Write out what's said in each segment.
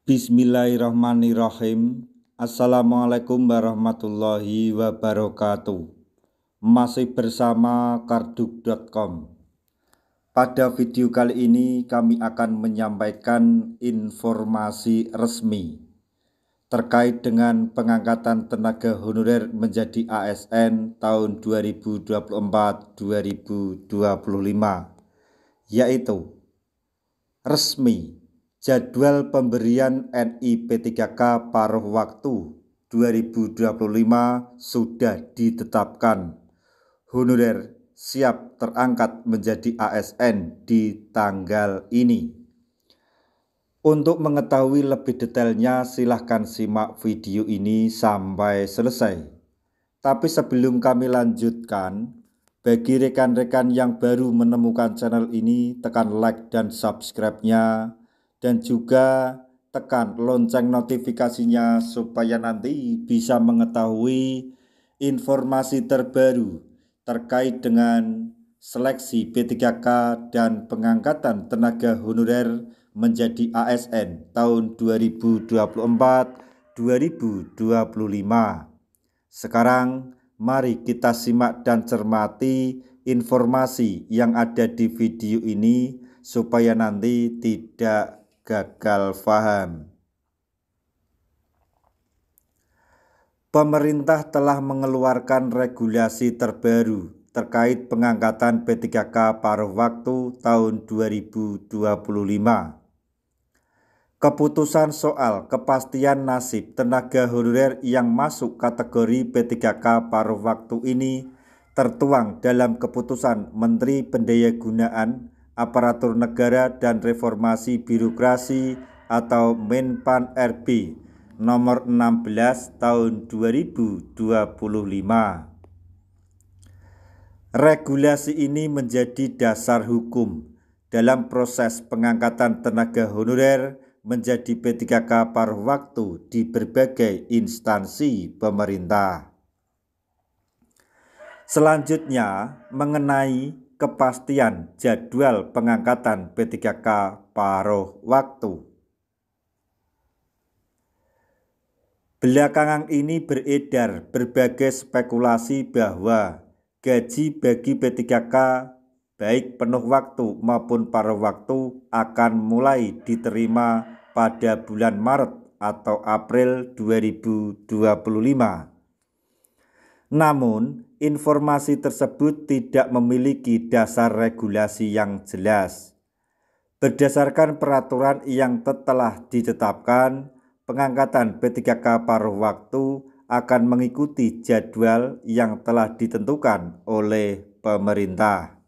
Bismillahirrahmanirrahim. Assalamualaikum warahmatullahi wabarakatuh. Masih bersama karduk.com. Pada video kali ini kami akan menyampaikan informasi resmi terkait dengan pengangkatan tenaga honorer menjadi ASN tahun 2024-2025, yaitu resmi jadwal pemberian NIP3K paruh waktu 2025 sudah ditetapkan. Honorer siap terangkat menjadi ASN di tanggal ini. Untuk mengetahui lebih detailnya silahkan simak video ini sampai selesai. Tapi sebelum kami lanjutkan, bagi rekan-rekan yang baru menemukan channel ini, tekan like dan subscribe-nya, dan juga tekan lonceng notifikasinya supaya nanti bisa mengetahui informasi terbaru terkait dengan seleksi P3K dan pengangkatan tenaga honorer menjadi ASN tahun 2024-2025. Sekarang mari kita simak dan cermati informasi yang ada di video ini supaya nanti tidak gagal paham. Pemerintah telah mengeluarkan regulasi terbaru terkait pengangkatan P3K paruh waktu tahun 2025. Keputusan soal kepastian nasib tenaga honorer yang masuk kategori P3K paruh waktu ini tertuang dalam Keputusan Menteri Pendayagunaan Aparatur Negara dan Reformasi Birokrasi atau Menpan RB nomor 16 tahun 2025. Regulasi ini menjadi dasar hukum dalam proses pengangkatan tenaga honorer menjadi P3K paruh waktu di berbagai instansi pemerintah. Selanjutnya mengenai kepastian jadwal pengangkatan P3K paruh waktu. Belakangan ini beredar berbagai spekulasi bahwa gaji bagi P3K baik penuh waktu maupun paruh waktu akan mulai diterima pada bulan Maret atau April 2025. Namun, informasi tersebut tidak memiliki dasar regulasi yang jelas. Berdasarkan peraturan yang telah ditetapkan, pengangkatan P3K paruh waktu akan mengikuti jadwal yang telah ditentukan oleh pemerintah.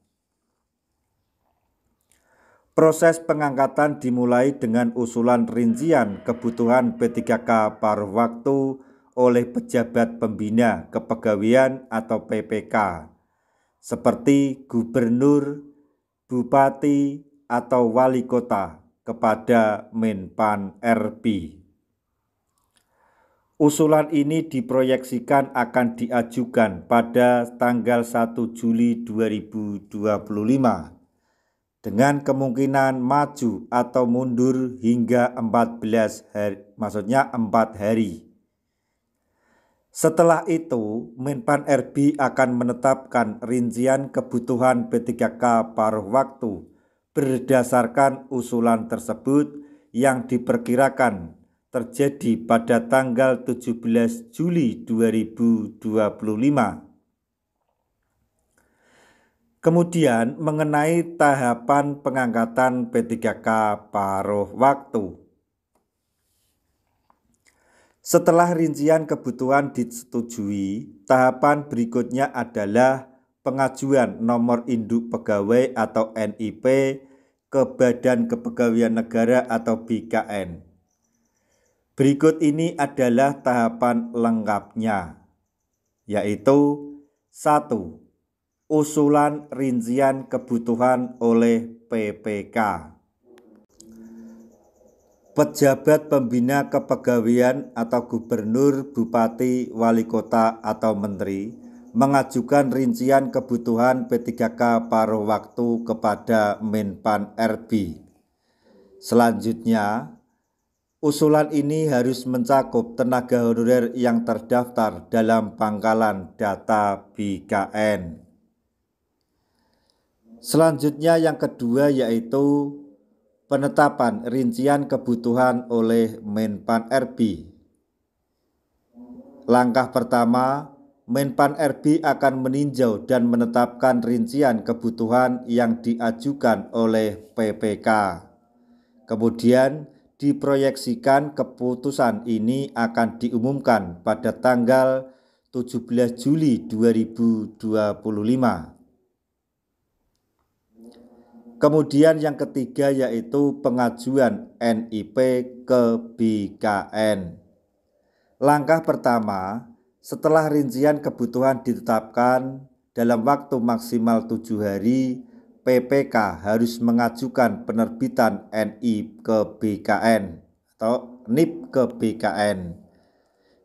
Proses pengangkatan dimulai dengan usulan rincian kebutuhan P3K paruh waktu oleh pejabat pembina kepegawaian atau PPK, seperti gubernur, bupati, atau wali kota kepada Menpan RB. Usulan ini diproyeksikan akan diajukan pada tanggal 1 Juli 2025 dengan kemungkinan maju atau mundur hingga 14 hari. Setelah itu, Menpan RB akan menetapkan rincian kebutuhan P3K paruh waktu berdasarkan usulan tersebut yang diperkirakan terjadi pada tanggal 17 Juli 2025. Kemudian mengenai tahapan pengangkatan P3K paruh waktu. Setelah rincian kebutuhan disetujui, tahapan berikutnya adalah pengajuan nomor induk pegawai atau NIP ke Badan Kepegawaian Negara atau BKN. Berikut ini adalah tahapan lengkapnya, yaitu 1. Usulan rincian kebutuhan oleh PPK. Pejabat pembina kepegawaian atau gubernur, bupati, wali kota, atau menteri mengajukan rincian kebutuhan P3K paruh waktu kepada Menpan RB. Selanjutnya, Usulan ini harus mencakup tenaga honorer yang terdaftar dalam pangkalan data BKN. Selanjutnya yang kedua yaitu penetapan rincian kebutuhan oleh Menpan RB. Langkah pertama, Menpan RB akan meninjau dan menetapkan rincian kebutuhan yang diajukan oleh PPK. Kemudian diproyeksikan keputusan ini akan diumumkan pada tanggal 17 Juli 2025. Kemudian yang ketiga yaitu pengajuan NIP ke BKN. Langkah pertama, setelah rincian kebutuhan ditetapkan dalam waktu maksimal 7 hari, PPK harus mengajukan penerbitan NI ke BKN atau NIP ke BKN.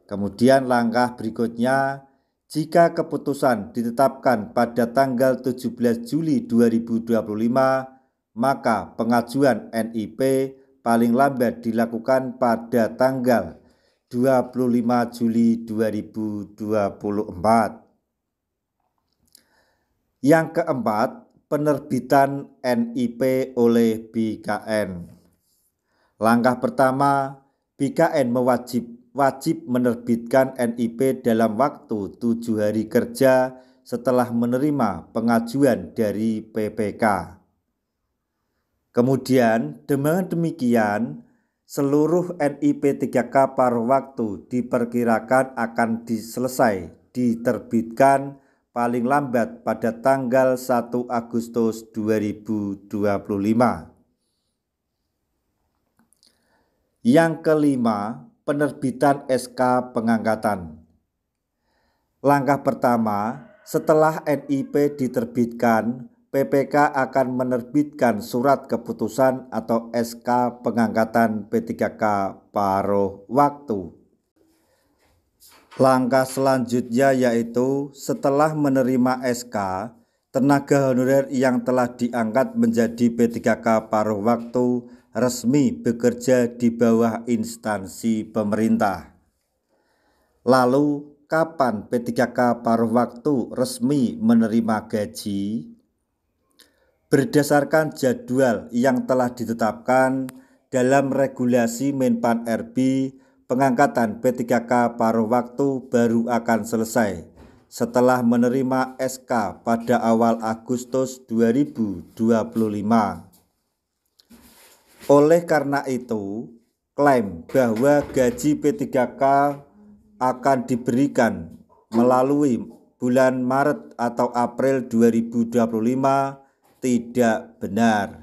Kemudian langkah berikutnya, jika keputusan ditetapkan pada tanggal 17 Juli 2025, maka pengajuan NIP paling lambat dilakukan pada tanggal 25 Juli 2024. Yang keempat, penerbitan NIP oleh BKN. Langkah pertama, BKN wajib menerbitkan NIP dalam waktu 7 hari kerja setelah menerima pengajuan dari PPK. Kemudian dengan demikian, seluruh NIP 3K paruh waktu diperkirakan akan selesai diterbitkan paling lambat pada tanggal 1 Agustus 2025. Yang kelima, penerbitan SK pengangkatan. Langkah pertama, setelah NIP diterbitkan, PPK akan menerbitkan surat keputusan atau SK pengangkatan P3K paruh waktu. Langkah selanjutnya yaitu setelah menerima SK, tenaga honorer yang telah diangkat menjadi P3K paruh waktu resmi bekerja di bawah instansi pemerintah. Lalu, kapan P3K paruh waktu resmi menerima gaji? Berdasarkan jadwal yang telah ditetapkan dalam regulasi Menpan RB, pengangkatan P3K paruh waktu baru akan selesai setelah menerima SK pada awal Agustus 2025. Oleh karena itu, klaim bahwa gaji P3K akan diberikan melalui bulan Maret atau April 2025 tidak benar.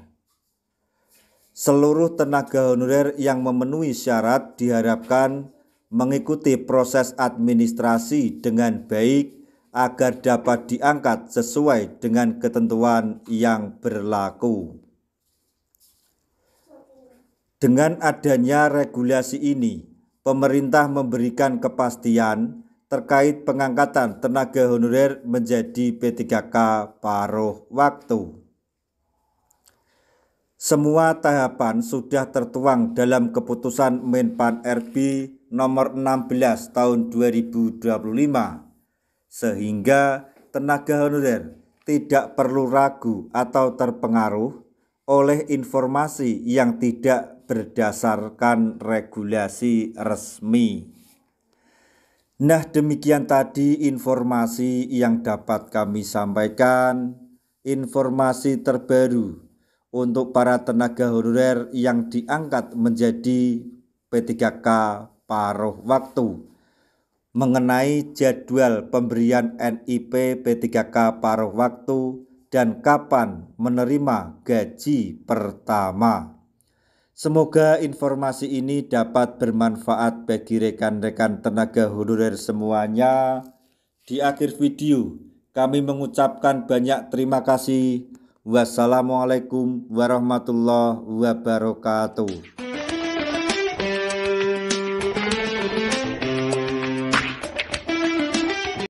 Seluruh tenaga honorer yang memenuhi syarat diharapkan mengikuti proses administrasi dengan baik agar dapat diangkat sesuai dengan ketentuan yang berlaku. Dengan adanya regulasi ini, pemerintah memberikan kepastian terkait pengangkatan tenaga honorer menjadi P3K paruh waktu. Semua tahapan sudah tertuang dalam keputusan Menpan RB nomor 16 tahun 2025, sehingga tenaga honorer tidak perlu ragu atau terpengaruh oleh informasi yang tidak berdasarkan regulasi resmi. Nah, demikian tadi informasi yang dapat kami sampaikan, informasi terbaru untuk para tenaga honorer yang diangkat menjadi P3K paruh waktu mengenai jadwal pemberian NIP P3K paruh waktu dan kapan menerima gaji pertama. Semoga informasi ini dapat bermanfaat bagi rekan-rekan tenaga honorer semuanya. Di akhir video, kami mengucapkan banyak terima kasih. Wassalamualaikum warahmatullahi wabarakatuh.